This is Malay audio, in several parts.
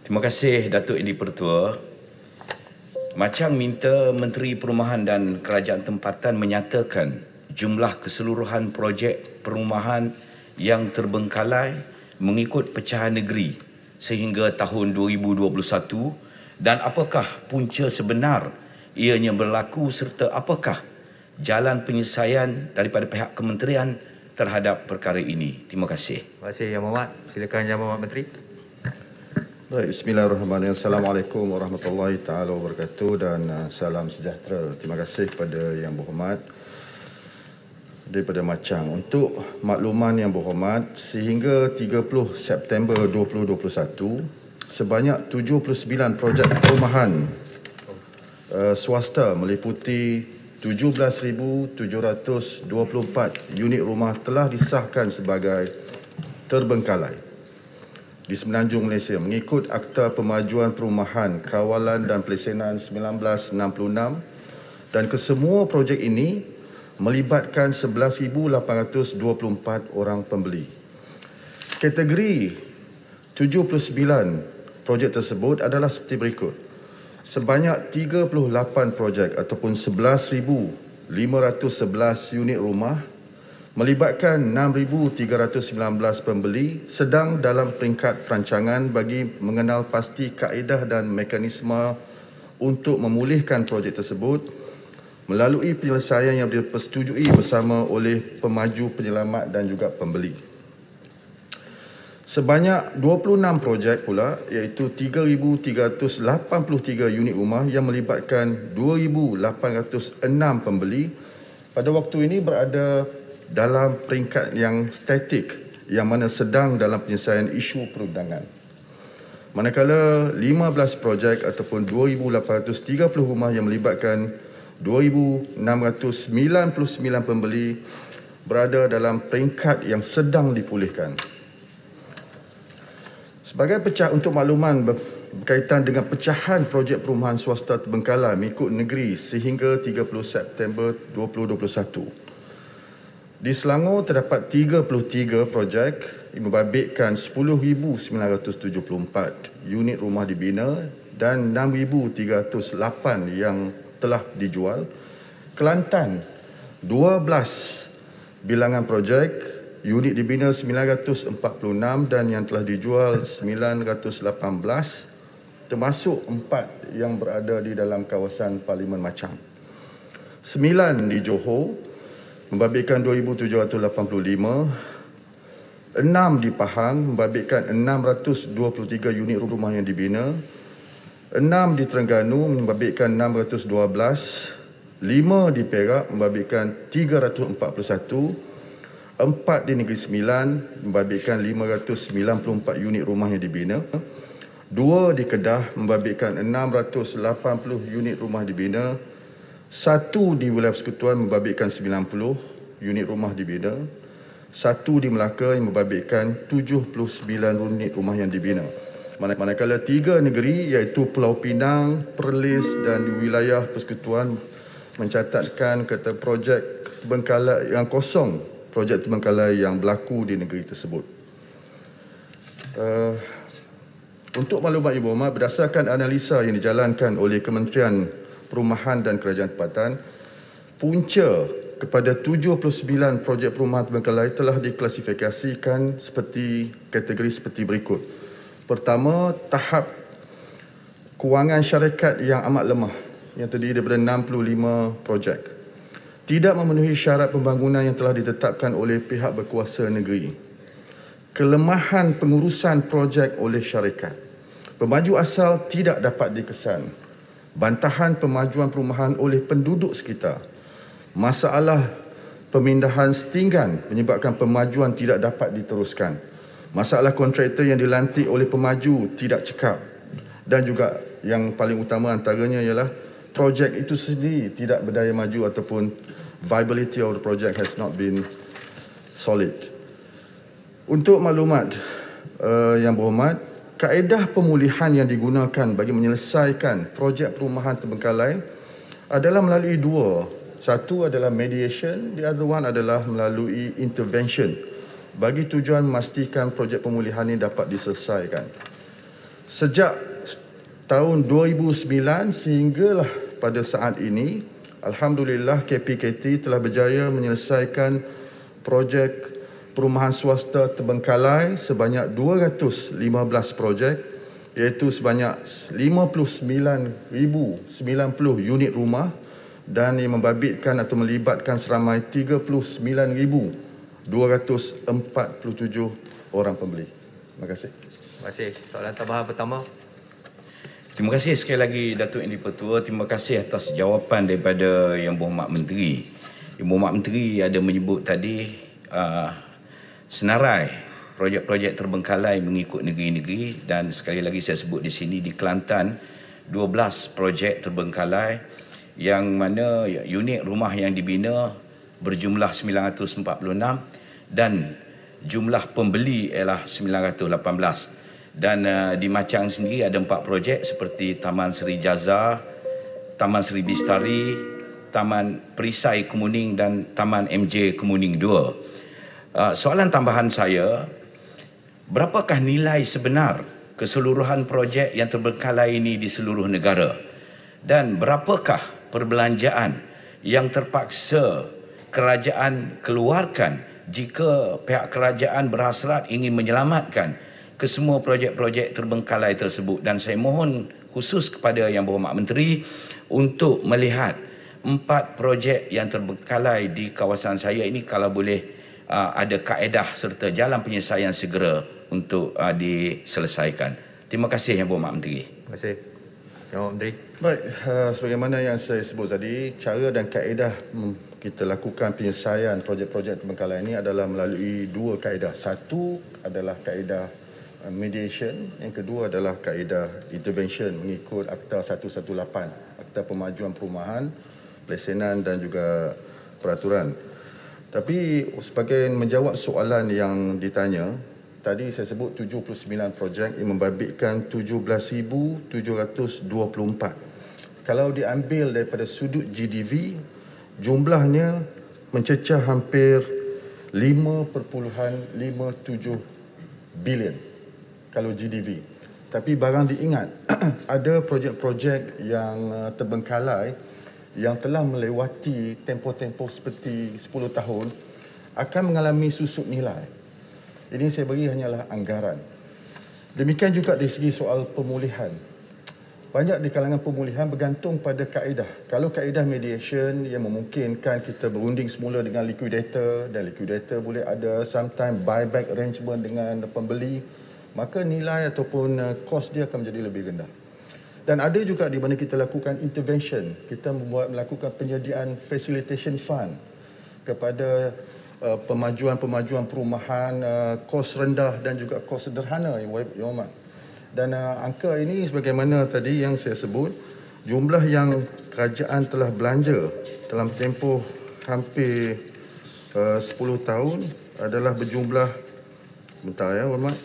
Terima kasih Datuk Edi Pertua. Macam minta Menteri Perumahan dan Kerajaan Tempatan menyatakan jumlah keseluruhan projek perumahan yang terbengkalai mengikut pecahan negeri sehingga tahun 2021 dan apakah punca sebenar ianya berlaku serta apakah jalan penyelesaian daripada pihak kementerian terhadap perkara ini. Terima kasih. Terima kasih Yang Berhormat. Silakan Yang Berhormat Menteri. Baik, bismillahirrahmanirrahim. Assalamualaikum warahmatullahi taala wabarakatuh dan salam sejahtera. Terima kasih kepada Yang Berhormat daripada Macang. Untuk makluman Yang Berhormat, sehingga 30 September 2021, sebanyak 79 projek perumahan swasta meliputi 17,724 unit rumah telah disahkan sebagai terbengkalai di Semenanjung Malaysia mengikut Akta Pemajuan Perumahan, Kawalan dan Pelesenan 1966 dan kesemua projek ini melibatkan 11,824 orang pembeli. Kategori 79 projek tersebut adalah seperti berikut. Sebanyak 38 projek ataupun 11,511 unit rumah melibatkan 6,319 pembeli sedang dalam peringkat perancangan bagi mengenal pasti kaedah dan mekanisme untuk memulihkan projek tersebut melalui penyelesaian yang dipersetujui bersama oleh pemaju, penyelamat dan juga pembeli. Sebanyak 26 projek pula iaitu 3,383 unit rumah yang melibatkan 2,806 pembeli pada waktu ini berada dalam peringkat yang statik yang mana sedang dalam penyelesaian isu perundangan. Manakala 15 projek ataupun 2,830 rumah yang melibatkan 2,699 pembeli berada dalam peringkat yang sedang dipulihkan. Sebagai untuk makluman berkaitan dengan pecahan projek perumahan swasta terbengkalai mengikut negeri sehingga 30 September 2021. Di Selangor terdapat 33 projek yang membabitkan 10,974 unit rumah dibina dan 6,308 yang telah dijual. Kelantan 12 bilangan projek, unit dibina 946 dan yang telah dijual 918 termasuk 4 yang berada di dalam kawasan Parlimen Macang. 9 di Johor membabitkan 2,785, 6 di Pahang membabitkan 623 unit rumah yang dibina, 6 di Terengganu membabitkan 612, 5 di Perak membabitkan 341, 4 di Negeri Sembilan membabitkan 594 unit rumah yang dibina, 2 di Kedah membabitkan 680 unit rumah dibina, 1 di wilayah persekutuan membabitkan 90 unit rumah dibina, 1 di Melaka yang membabitkan 79 unit rumah yang dibina. Manakala 3 negeri iaitu Pulau Pinang, Perlis dan di wilayah persekutuan mencatatkan kata projek terbengkalai yang kosong, projek terbengkalai yang berlaku di negeri tersebut. Untuk maklumat Ibu Berhormat, berdasarkan analisa yang dijalankan oleh Kementerian Perumahan dan Kerajaan Tempatan, punca kepada 79 projek perumahan terbengkalai telah diklasifikasikan seperti kategori seperti berikut. Pertama, tahap kewangan syarikat yang amat lemah yang terdiri daripada 65 projek. Tidak memenuhi syarat pembangunan yang telah ditetapkan oleh pihak berkuasa negeri. Kelemahan pengurusan projek oleh syarikat. Pemaju asal tidak dapat dikesan. Bantahan pemajuan perumahan oleh penduduk sekitar. Masalah pemindahan setinggan menyebabkan pemajuan tidak dapat diteruskan. Masalah kontraktor yang dilantik oleh pemaju tidak cekap. Dan juga yang paling utama antaranya ialah projek itu sendiri tidak berdaya maju ataupun viability of the project has not been solid. Untuk maklumat Yang Berhormat, kaedah pemulihan yang digunakan bagi menyelesaikan projek perumahan terbengkalai adalah melalui dua. Satu adalah mediation, the other one adalah melalui intervention bagi tujuan memastikan projek pemulihan ini dapat diselesaikan. Sejak tahun 2009 sehinggalah pada saat ini, alhamdulillah KPKT telah berjaya menyelesaikan projek perumahan swasta terbengkalai sebanyak 215 projek, iaitu sebanyak 59,090 unit rumah dan yang membabitkan atau melibatkan seramai 39,247 orang pembeli. Terima kasih. Terima kasih. Soalan tambahan pertama. Terima kasih sekali lagi Datuk Yang di-Pertua. Terima kasih atas jawapan daripada Yang Berhormat Menteri. Yang Berhormat Menteri ada menyebut tadi senarai projek-projek terbengkalai mengikut negeri-negeri, dan sekali lagi saya sebut di sini di Kelantan 12 projek terbengkalai yang mana unit rumah yang dibina berjumlah 946 dan jumlah pembeli ialah 918. Dan di Machang sendiri ada 4 projek seperti Taman Seri Jaza, Taman Seri Bistari, Taman Perisai Kemuning dan Taman MJ Kemuning 2. Soalan tambahan saya, berapakah nilai sebenar keseluruhan projek yang terbengkalai ini di seluruh negara? Dan berapakah perbelanjaan yang terpaksa kerajaan keluarkan jika pihak kerajaan berhasrat ingin menyelamatkan kesemua projek-projek terbengkalai tersebut? Dan saya mohon khusus kepada Yang Berhormat Menteri untuk melihat 4 projek yang terbengkalai di kawasan saya ini, kalau boleh ada kaedah serta jalan penyelesaian segera untuk diselesaikan. Terima kasih Yang Berhormat Menteri. Terima kasih. Yang Berhormat Menteri. Baik, sebagaimana yang saya sebut tadi, cara dan kaedah kita lakukan penyelesaian projek-projek terbengkalai ini adalah melalui 2 kaedah. Satu adalah kaedah mediation, yang kedua adalah kaedah intervention mengikut Akta 118, Akta Pemajuan Perumahan, Pelesenan dan juga Peraturan. Tapi sebagai menjawab soalan yang ditanya, tadi saya sebut 79 projek yang membabitkan 17,724. Kalau diambil daripada sudut GDV, jumlahnya mencecah hampir 5.57 bilion kalau GDV. Tapi barang diingat, ada projek-projek yang terbengkalai yang telah melewati tempoh-tempoh seperti 10 tahun akan mengalami susut nilai. Ini saya bagi hanyalah anggaran. Demikian juga dari segi soal pemulihan. Banyak di kalangan pemulihan bergantung pada kaedah. Kalau kaedah mediation yang memungkinkan kita berunding semula dengan liquidator, dan liquidator boleh ada sometimes buyback arrangement dengan pembeli, maka nilai ataupun kos dia akan menjadi lebih rendah. Dan ada juga di mana kita lakukan intervention. Kita melakukan penyediaan facilitation fund kepada pemajuan-pemajuan perumahan kos rendah dan juga kos sederhana yang hormat. Dan angka ini sebagaimana tadi yang saya sebut, jumlah yang kerajaan telah belanja dalam tempoh hampir 10 tahun adalah berjumlah, bentar ya hormat,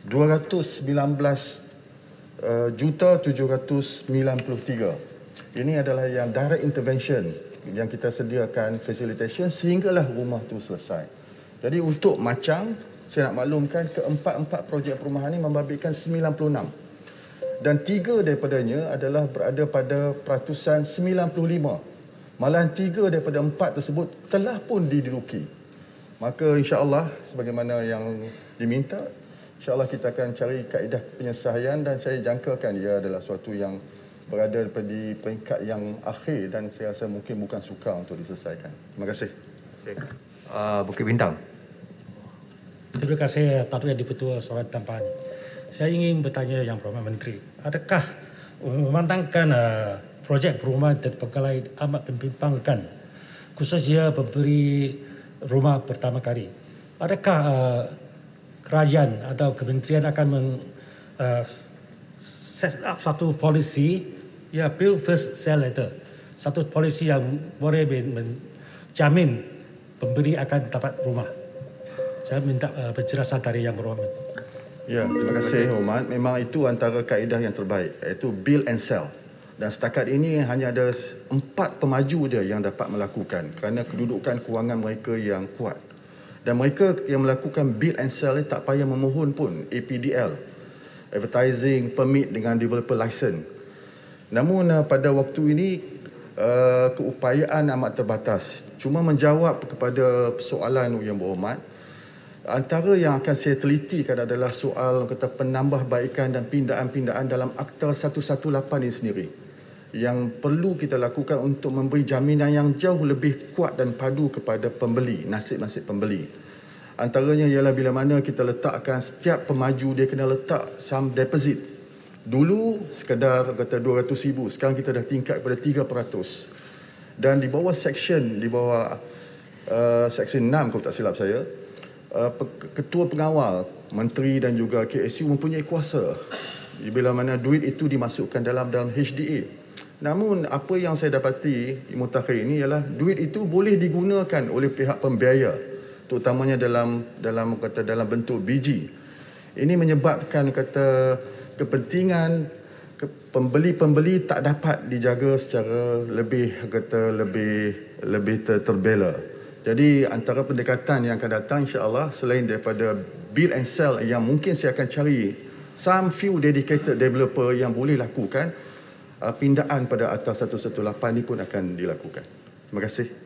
219,793. Ini adalah yang direct intervention yang kita sediakan facilitation sehinggalah rumah itu selesai. Jadi untuk Machang, saya nak maklumkan keempat-empat projek perumahan ini membabitkan 96. Dan 3 daripadanya adalah berada pada peratusan 95. Malahan 3 daripada 4 tersebut telah pun diduduki. Maka insya-Allah sebagaimana yang diminta, insya-Allah kita akan cari kaedah penyelesaian dan saya jangkakan ia adalah suatu yang berada di peringkat yang akhir dan saya rasa mungkin bukan sukar untuk diselesaikan. Terima kasih. Terima kasih. Bukit Bintang. Terima kasih Datuk Yang di-Pertua soalan tambahan. Saya ingin bertanya Yang Berhormat Menteri, adakah memandangkan projek perumahan terbengkalai amat membimbangkan, khususnya pemberi rumah pertama kali? Adakah kerajaan atau kementerian akan set up satu polisi, ya, build first sell later, satu polisi yang boleh menjamin pemberi akan dapat rumah? Saya minta penjelasan dari Yang Berhormat. Ya, terima kasih Hormat. Memang itu antara kaedah yang terbaik, iaitu build and sell. Dan setakat ini hanya ada 4 pemaju dia yang dapat melakukan kerana kedudukan kewangan mereka yang kuat. Dan mereka yang melakukan build and sell ni tak payah memohon pun APDL, Advertising Permit dengan Developer License. Namun pada waktu ini keupayaan amat terbatas. Cuma menjawab kepada soalan Yang Berhormat, antara yang akan saya telitikan adalah soal kata penambahbaikan dan pindaan-pindaan dalam Akta 118 ini sendiri, yang perlu kita lakukan untuk memberi jaminan yang jauh lebih kuat dan padu kepada pembeli, nasib-nasib pembeli. Antaranya ialah bila mana kita letakkan setiap pemaju dia kena letak saham deposit. Dulu sekadar kata 200,000, sekarang kita dah tingkat kepada 300. Dan di bawah section, di bawah section 6 kalau tak silap saya, ketua pengawal, menteri dan juga KSU mempunyai kuasa bila mana duit itu dimasukkan dalam HDA. Namun apa yang saya dapati di mutakhir ini ialah duit itu boleh digunakan oleh pihak pembiaya, terutamanya dalam bentuk biji. Ini menyebabkan kepentingan pembeli-pembeli tak dapat dijaga secara lebih terbela. Jadi antara pendekatan yang akan datang insya-Allah, selain daripada build and sell yang mungkin saya akan cari some few dedicated developer yang boleh lakukan, pindaan pada Akta 118 ini pun akan dilakukan. Terima kasih.